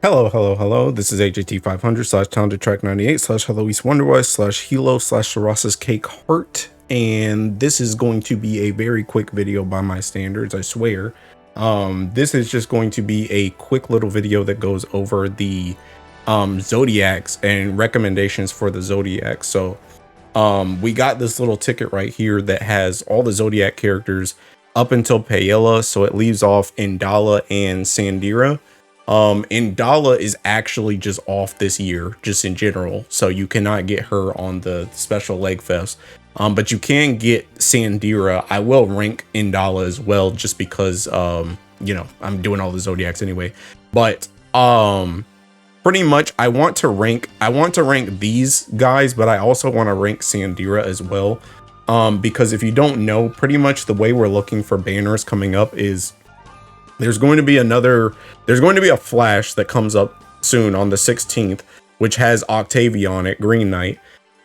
Hello, hello, hello. This is AJT 500 slash Talented Track 98 slash Hello East Wonderwise slash Hilo slash Saras's Cake Heart. And this is going to be a very quick video by my standards, I swear. This is just going to be a quick little video that goes over the Zodiacs and recommendations for the Zodiac. So we got this little ticket right here that has all the Zodiac characters up until Pella, so it leaves off Indira and Sandira. Indala is actually just off this year, just in general, so you cannot get her on the special leg fest. But you can get Sandira. I will rank Indala as well, just because you know, I'm doing all the Zodiacs anyway. But pretty much I want to rank these guys, but I also want to rank Sandira as well. Because if you don't know, pretty much the way we're looking for banners coming up is there's going to be a flash that comes up soon on the 16th, which has Octavia on it, Green Knight,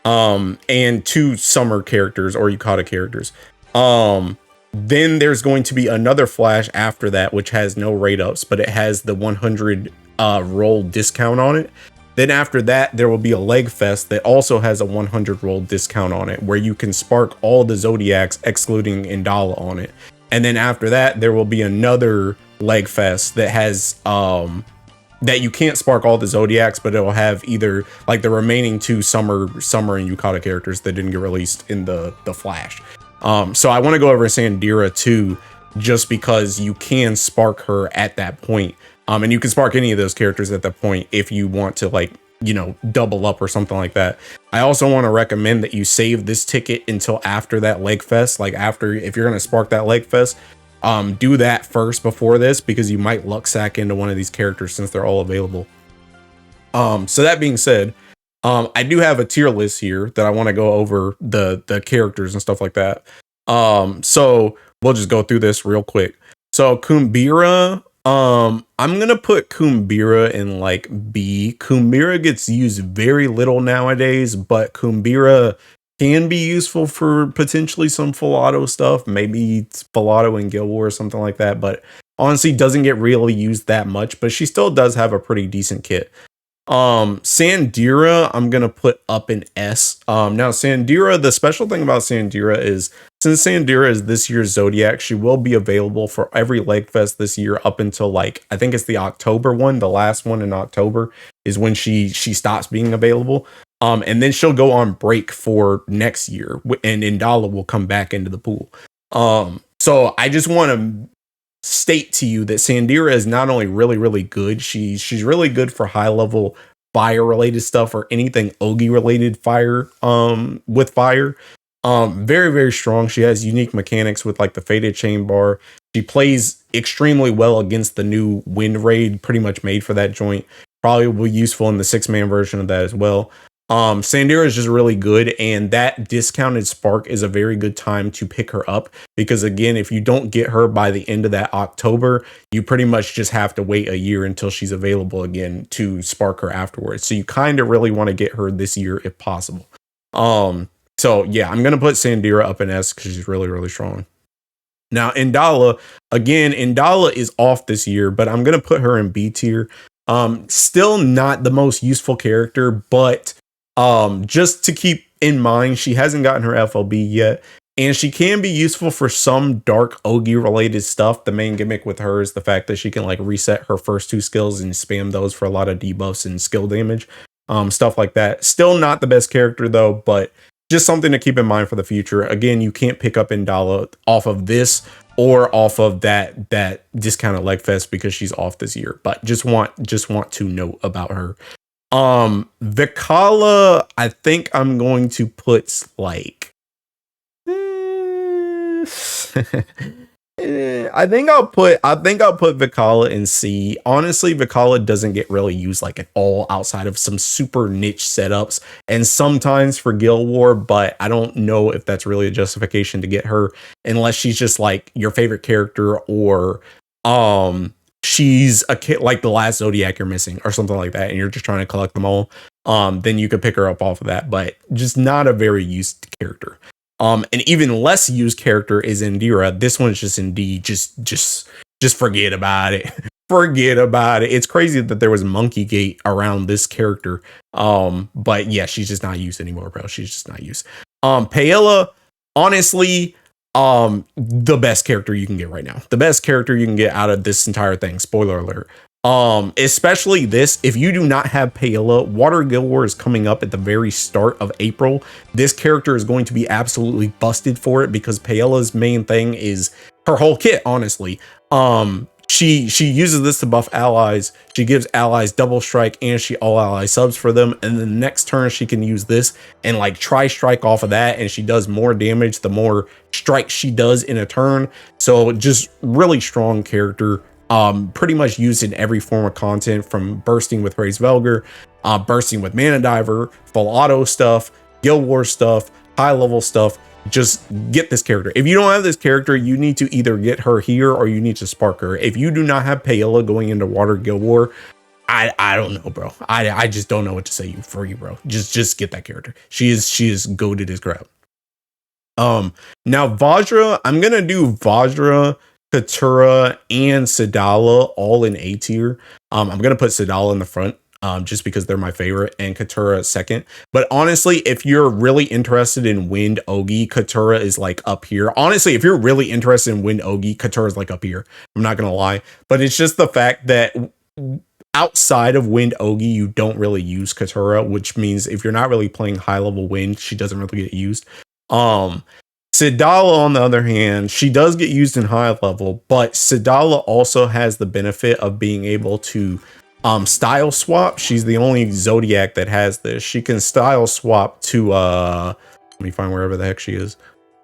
and 2 summer characters or Yukata characters. Then there's going to be another flash after that, which has no rate ups, but it has the 100 roll discount on it. Then after that, there will be a leg fest that also has a 100 roll discount on it, where you can spark all the Zodiacs excluding Indala on it. And then after that, there will be another leg fest that has that you can't spark all the Zodiacs, but it'll have either like the remaining 2 summer and Yukata characters that didn't get released in the flash. So I want to go over Sandira too, just because you can spark her at that point. And you can spark any of those characters at that point if you want to, like, you know, double up or something like that. I also want to recommend that you save this ticket until after that leg fest. Like, after, if you're going to spark that leg fest, do that first before this, because you might luck sack into one of these characters since they're all available. So that being said, I do have a tier list here that I want to go over the characters and stuff like that. So we'll just go through this real quick. So Kumbira, I'm gonna put Kumbira in like B. Kumbira gets used very little nowadays, but Kumbira can be useful for potentially some full auto stuff, maybe full auto in Guild War or something like that, but honestly doesn't get really used that much, but she still does have a pretty decent kit. Sandira, I'm gonna put up in S. Now Sandira, the special thing about Sandira is, since Sandira is this year's Zodiac, she will be available for every leg fest this year up until, like, I think it's the October one. The last one in October is when she stops being available. And then she'll go on break for next year, and Indala will come back into the pool. So I just want to state to you that Sandira is not only really good, she's really good for high level fire related stuff, or anything Ogi related fire, with fire. Very strong. She has unique mechanics with, like, the faded chain bar. She plays extremely well against the new wind raid, pretty much made for that joint. Probably will be useful in the 6-man version of that as well. Sandira is just really good, and that discounted spark is a very good time to pick her up, because again, if you don't get her by the end of that October, you pretty much just have to wait a year until she's available again to spark her afterwards. So you kind of really want to get her this year if possible. So yeah, I'm gonna put Sandira up in S because she's really strong. Now Indala, again, Indala is off this year, but I'm gonna put her in B tier. Still not the most useful character, but just to keep in mind, she hasn't gotten her FLB yet, and she can be useful for some dark Ogi related stuff. The main gimmick with her is the fact that she can, like, reset her first 2 skills and spam those for a lot of debuffs and skill damage, stuff like that. Still not the best character though, but just something to keep in mind for the future. Again, you can't pick up Indala off of this or off of that discounted leg fest because she's off this year, but just want to note about her. Vikala, I think I'm going to put, like, I think I'll put Vikala in C. Honestly, Vikala doesn't get really used, like, at all outside of some super niche setups and sometimes for Guild War, but I don't know if that's really a justification to get her unless she's just, like, your favorite character, or she's a kid like the last Zodiac you're missing or something like that, and you're just trying to collect them all. Then you could pick her up off of that, but just not a very used character. An even less used character is Indira. This one's just in D. Just forget about it. forget about it. It's crazy that there was Monkey Gate around this character. But yeah, she's just not used anymore, bro. She's just not used. Pella, honestly, the best character you can get right now. The best character you can get out of this entire thing. Spoiler alert. Especially this, if you do not have Pella, Water Guild War is coming up at the very start of April. This character is going to be absolutely busted for it because Pella's main thing is her whole kit, honestly. She uses this to buff allies. She gives allies double strike and she all ally subs for them. And the next turn she can use this and like try strike off of that. And she does more damage the more strikes she does in a turn. So just really strong character. Pretty much used in every form of content, from bursting with Raise Velgar, bursting with Mana Diver, full auto stuff, Guild War stuff, high level stuff. Just get this character. If you don't have this character, you need to either get her here or you need to spark her. If you do not have Pella going into Water Guild War, I don't know, bro. I just don't know what to say for you, bro. Just get that character. She is goated as crap. Now Vajra, I'm gonna do Vajra, Katura, and Sadala all in A tier. I'm gonna put Sadala in the front, just because they're my favorite, and Katura second. But honestly, if you're really interested in Wind Ogi, Katura is like up here. Honestly, if you're really interested in Wind Ogi, Katura is like up here. I'm not gonna lie, but it's just the fact that outside of Wind Ogi, you don't really use Katura, which means if you're not really playing high level Wind, she doesn't really get used. Sadala, on the other hand, she does get used in high level, but Sadala also has the benefit of being able to style swap. She's the only Zodiac that has this. She can style swap to let me find wherever the heck she is.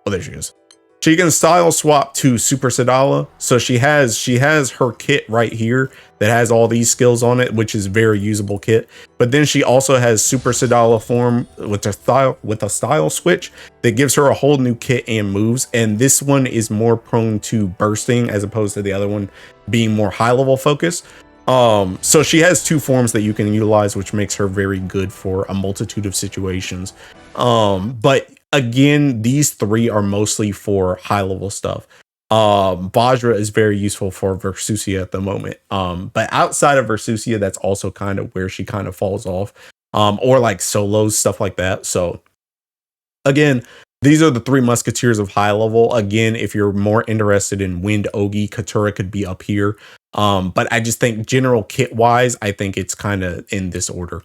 Oh, there she is. She can style swap to Super Sadala. So she has her kit right here that has all these skills on it, which is very usable kit. But then she also has Super Sadala form with a style switch that gives her a whole new kit and moves. And this one is more prone to bursting as opposed to the other one being more high level focus. So she has two forms that you can utilize, which makes her very good for a multitude of situations. But again, these three are mostly for high level stuff. Vajra is very useful for Versusia at the moment. But outside of Versusia, that's also kind of where she kind of falls off. Or like solos, stuff like that. So again, these are the three musketeers of high level. Again, if you're more interested in Wind Ogi, Katura could be up here. But I just think general kit wise, I think it's kind of in this order.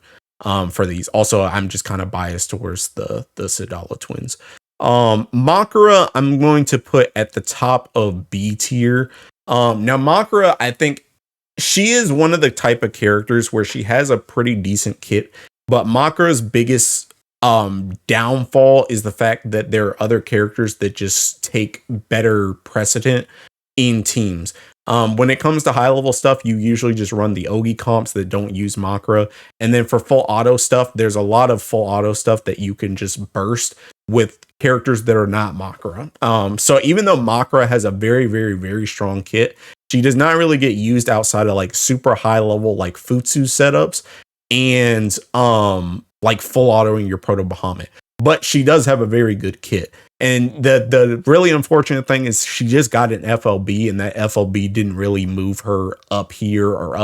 For these. Also, I'm just kind of biased towards the Sadala twins. Macra, I'm going to put at the top of B tier. Now Macra, I think she is one of the type of characters where she has a pretty decent kit, but Macra's biggest downfall is the fact that there are other characters that just take better precedent in teams. When it comes to high level stuff, you usually just run the Ogi comps that don't use Macra. And then for full auto stuff, there's a lot of full auto stuff that you can just burst with characters that are not Macra. So even though Macra has a very, very, very strong kit, she does not really get used outside of like super high level, like Futsu setups and like full autoing your Proto Bahamut. But she does have a very good kit. And the really unfortunate thing is she just got an FLB, and that FLB didn't really move her up here or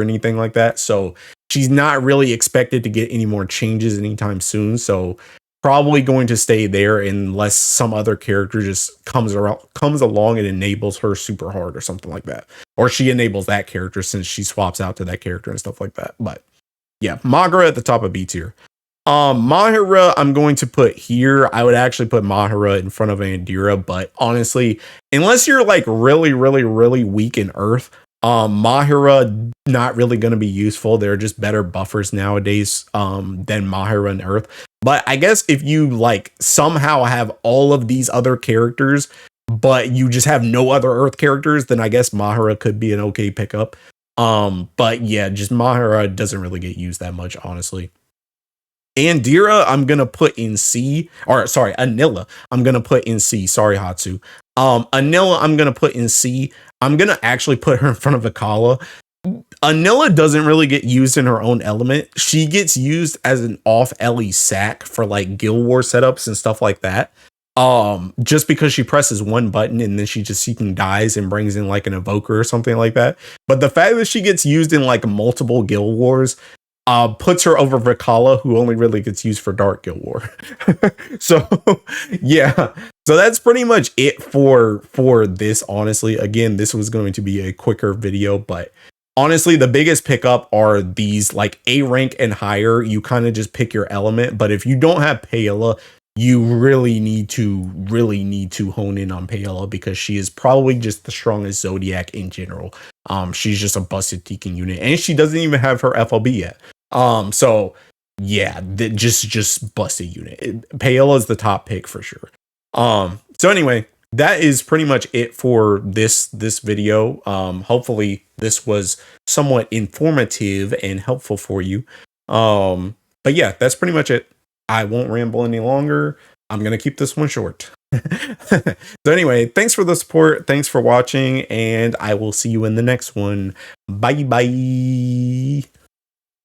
anything like that. So she's not really expected to get any more changes anytime soon. So probably going to stay there unless some other character just comes along and enables her super hard or something like that. Or she enables that character since she swaps out to that character and stuff like that. But yeah, Magra at the top of B tier. Maher, I'm going to put here. I would actually put Maher in front of Andira, but honestly, unless you're like really, really, really weak in Earth, Maher not really going to be useful. There are just better buffers nowadays than Maher in Earth. But I guess if you like somehow have all of these other characters, but you just have no other Earth characters, then I guess Maher could be an okay pickup. But yeah, just Maher doesn't really get used that much, honestly. Andira, I'm gonna put in C, or sorry, Anila, I'm gonna put in C. Sorry, Hatsu. Anila, I'm gonna put in C. I'm gonna actually put her in front of Akala. Anila doesn't really get used in her own element. She gets used as an off Ellie sack for like Guild War setups and stuff like that. just because she presses one button and then she just seeking dies and brings in like an evoker or something like that. But the fact that she gets used in like multiple guild wars puts her over Vikala, who only really gets used for Dark Guild War. So yeah, so that's pretty much it for this. Honestly, again, this was going to be a quicker video, but honestly, the biggest pickup are these like A rank and higher. You kind of just pick your element, but if you don't have Pella, you really need to hone in on Pella because she is probably just the strongest Zodiac in general. She's just a busted Tekin unit, and she doesn't even have her FLB yet. So yeah, just busted unit. Pella is the top pick for sure. So anyway, that is pretty much it for this video. Hopefully this was somewhat informative and helpful for you. But yeah, that's pretty much it. I won't ramble any longer. I'm going to keep this one short. So anyway, thanks for the support. Thanks for watching, and I will see you in the next one. Bye bye.